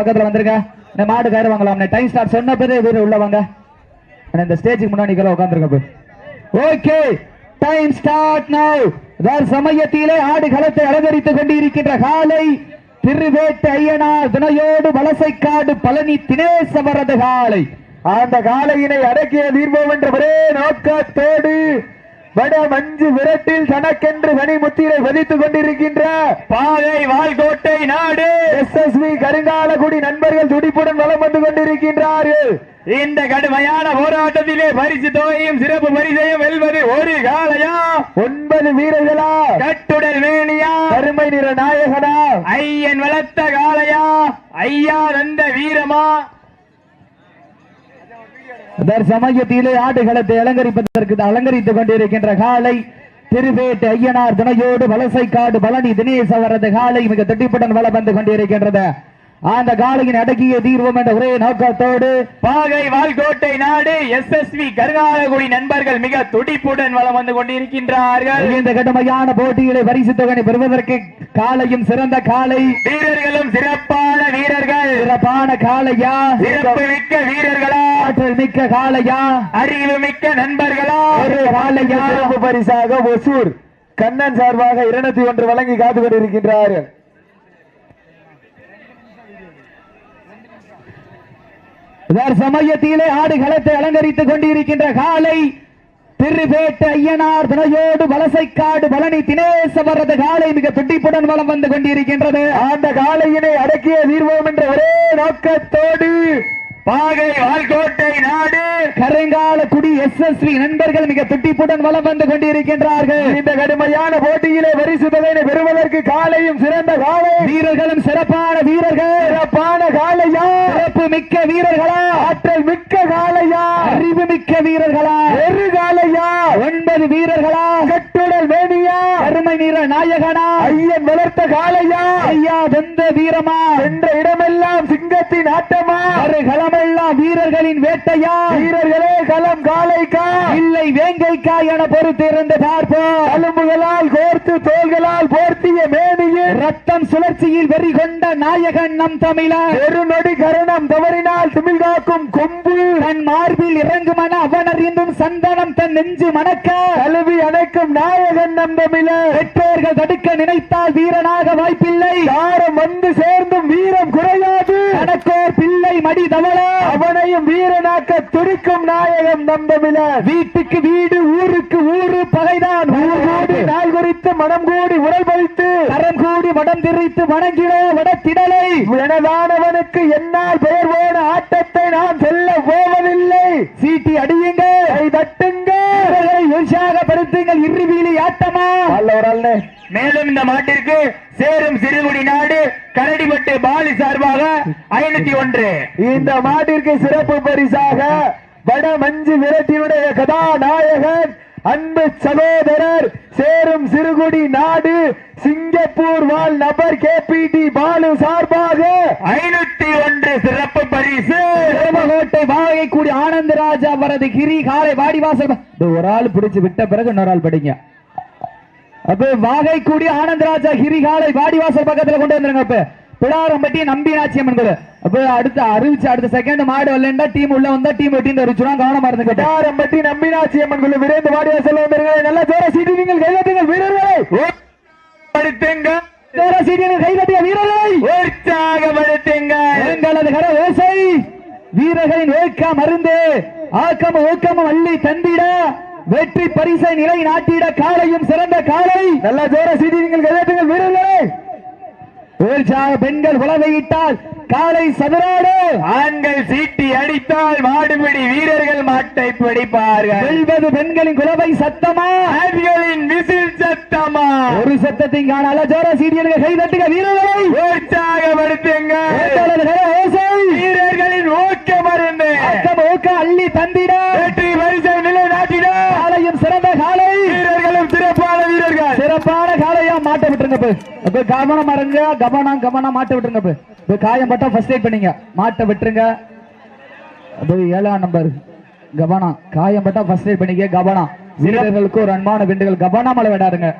பக்கத்துல வந்துருங்க. மாடு கயிறு வாங்கலாம். டைம் ஸ்டார்ட் சொன்ன பேரு வீரர் உள்ள வாங்க. இந்த ஸ்டேஜுக்கு முன்னாடி உட்காந்துருங்க. Okay, time start now. சமயத்திலே ஆடு களத்தை அலங்கரித்துக் கொண்டிருக்கின்ற காலை திருவேட்டை ஐயனார் துணையோடு வலசைக்காடு பழனி தினேசவரது காலை. அந்த காலையினை அடக்கிய தீர்வோம் என்ற ஒரே நோக்கத்தோடு வட மஞ்சு விரட்டில் தனக்கென்று கனிமுத்திரை பதித்துக் கொண்டிருக்கின்ற பாதை வால்கோட்டை நாடு SSV கருங்காலக்குடி நண்பர்கள் துடிப்புடன் வலம் வந்து கொண்டிருக்கின்றார்கள். இந்த கடுமையான போராட்டத்திலே பரிசு தொகையும் சிறப்பு பரிசையும் வெல்வது ஒரு காலையா 9 வீரர்களா கட்டுடல் வேணியா அருமை நிற நாயகனா ஐயன் வளர்த்த காலையா ஐயா தந்த வீரமா? சமயத்திலே ஆடுகளத்தை அலங்கரித்துக் கொண்டிருக்கின்ற காலை திருவேட்டை ஐயனார் துணையோடு வலசைக்காடு பழனி தினேசவரது காலை மிக துடிப்புடன் வலம் வந்து கொண்டிருக்கின்றது. அந்த காலையின் அடக்கிய தீர்வோம் என்ற ஒரே நோக்கத்தோடு பாகை வால்கோட்டை நாடு SSV கருங்காலக்குடி நண்பர்கள் மிக துடிப்புடன் வலம் வந்து கொண்டிருக்கின்றார்கள். இந்த கடுமையான போட்டிகளை பரிசு தொகை பெறுவதற்கு காலையும் சிறந்த காலை வீரர்களும் சிறப்பான வீரர்கள். சிறப்பான காலையா சிறப்பு மிக்க வீரர்களா ஆற்றல் மிக்க காலையா அறிவு மிக்க நண்பர்களா ஒரு காலையா சிறப்பு பரிசாக ஒசூர் கண்ணன் சார்பாக 201 வழங்கி காத்து கொண்டிருக்கின்றார்கள். சமயத்திலே ஆடுகளத்தை அலங்கரித்துக் கொண்டிருக்கின்ற காலை திருவேட்டை ஐயனார் துணையோடு வலசைக்காடு பழனி தினேசவரது காலை மிக துடிப்புடன் வலம் வந்து கொண்டிருக்கின்றது. அந்த காலையினை அடக்கிய தீர்வோம் என்ற ஒரே நோக்கத்தோடு பாகை வால்கோட்டை நாடு கருங்காலக்குடி SSV நண்பர்கள் மிக துடிப்புடன் வலம் வந்து கொண்டிருக்கின்றார்கள். இந்த கடுமையான போட்டியிலே பரிசு தொகையை பெறுவதற்கு காலையும் சிறந்த காலை வீரர்களும் சிறப்பான வீரர்கள். சிறப்பான காலையா சிறப்பு மிக்க வீரர்களா ஆற்றல் மிக்க காலையா அறிவு மிக்க வீரர்களா ஒரு காலையா 9 வீரர்களா கட்டுடல் வேணியா அருமை நிற நாயகனா ஐயன் வளர்த்த காலையா ஐயா தந்த வீரமா என்ற இடமெல்லாம் சிங்கத்தின் ஆட்டமா ஒரு களமெல்லாம் வீரர்களின் வேட்டையா வீரர்களே களம் காலைக்கா இல்லை வேங்கைக்கா என பொறுத்திருந்து பார்ப்போம். அலும்புகளால் கோர்த்து தோள்களால் போர்த்திய மேனியில் ரத்தம் சுழற்சியில் வெறி கொண்ட நாயகன் நம் தமிழர். ஒரு நொடி கருணம் தவறினால் திமிழ் காக்கும் கொம்பு தன் மார்பில் இறங்குமன அவனர் இன்னும் சந்தனம் தன் நெஞ்சு மணக்க கழுவி அணைக்கும் நாயகன் நம் தமிழர். பெற்றோர்கள் தடுக்க நினைத்தால் வீரனாக வாய்ப்பில்லை. யாரும் வந்து சேர்ந்தும் வீரம் குறையாது. தனக்கோர் பிள்ளை மடி தவள அவனையும் வீரனாக்க துடிக்கும் நாயகம் நம் தமிழர். வீட்டுக்கு வீடு ஊருக்கு ஊரு பகைதான் ஊரோடு நாள் குறித்து மனம் கூடி உடல் பறித்து கரம் கூடி வடம் திரித்து வணங்கிடோ வடத்திடலை எனதானவனுக்கு என்னால் பெயர் போன ஆட்டத்தை நான் சொல்ல போவதில்லை. சீட்டி அடியுங்க தட்டுங்க உற்சாகப்படுத்துங்கள் இறுதியிலே ஆட்டமா அல்ல. மேலும் இந்த மாட்டிற்கு சேரும் சிறுகுடி நாடு கரடிப்பட்டு பாலி சார்பாக 501 இந்த மாட்டிற்கு சிறப்பு பரிசாக வட மஞ்சு விரட்டியுடைய கதாநாயகன் அன்பு சகோதரர் சேரும் சிறுகுடி நாடு சிங்கப்பூர் வாழ் நபர் KPT பாலு சார்பாக 501 சிறப்பு பரிசு. கோட்டை வாகை கூடி ஆனந்தராஜா அவரது கிரி காலை வாடிவாசல் ஒரு ஆள் பிடிச்சு விட்ட பிறகு இன்னொரு ஆள் படிங்க. அப்ப வாகை கூடி ஆனந்தராஜா கிரிகாலை வாடிவாசல் பக்கத்துல கொண்டு வந்துருங்க. அப்ப பிடாரம்பட்டி நம்பினாட்சி அம்மன் கோயில். அப்ப அடுத்த செகண்ட் மாடு வரலன்னா டீம் உள்ள வந்தா டீம் வெட்டின்னு அறிவிச்சுனா கவனமா இருந்துங்க. பிடாரம்பட்டி நம்பினாட்சி அம்மன் கோயில் விரைந்து வாடிவாசல் வந்துருங்க. நல்ல ஜோர சீட்டி நீங்கள் கைதட்டுங்கள் வீரர்களை உற்சாகப்படுத்துங்க. ஜோர சீட்டிகள் கைதட்டிய வீரர்களை உற்சாகப்படுத்துங்க. எங்களது கர ஓசை வீரர்களின் ஏக்கம் மருந்து ஆக்கமும் ஊக்கமும் அள்ளி தந்திட வெற்றி பரிசை நிலை நாட்டிட காலையும் சிறந்த காலை. நல்ல ஜோர சீட்டி நீங்கள் கைதட்டுங்கள் வீரர்களே. பெண்கள் உலகையிட்டால் காலை சதுராடு ஆண்கள் சீட்டி அடித்தால் மாடுபிடி வீரர்கள் மாட்டை பிடிப்பார்கள். வெல்வது பெண்களின் குலவை சத்தமா ஆண்களின் விசில் சத்தமா ஒரு சத்தத்தை காண ஜோர சீட்டிகள் கைதட்டுக வீரர்களை உற்சாகப்படுத்துங்க. வீரர்களின் ஊக்க மருந்து ஊக்க அள்ளி தந்திட வெற்றி பரிசை நிலை நாட்டிட காலையும் சிறந்த காலை வீரர்களும் சிறப்பான வீரர்கள். சிறப்பான காலையா மாட்ட விட்டுருங்க. கவனம் மறங்க கவனம் மாட்ட விட்டுருங்க. காயம் பட்டா ஃபர்ஸ்ட் எய்ட் பண்ணீங்க மாட்ட விட்டுருங்க. 7ஆம் நம்பர் கவனம் காயம் பட்டா ஃபர்ஸ்ட் எய்ட் பண்ணிக்க கவனம். வீரர்களுக்கு ஒரு அன்பான வேண்டுகள் கவனமாக விளையாடுங்க.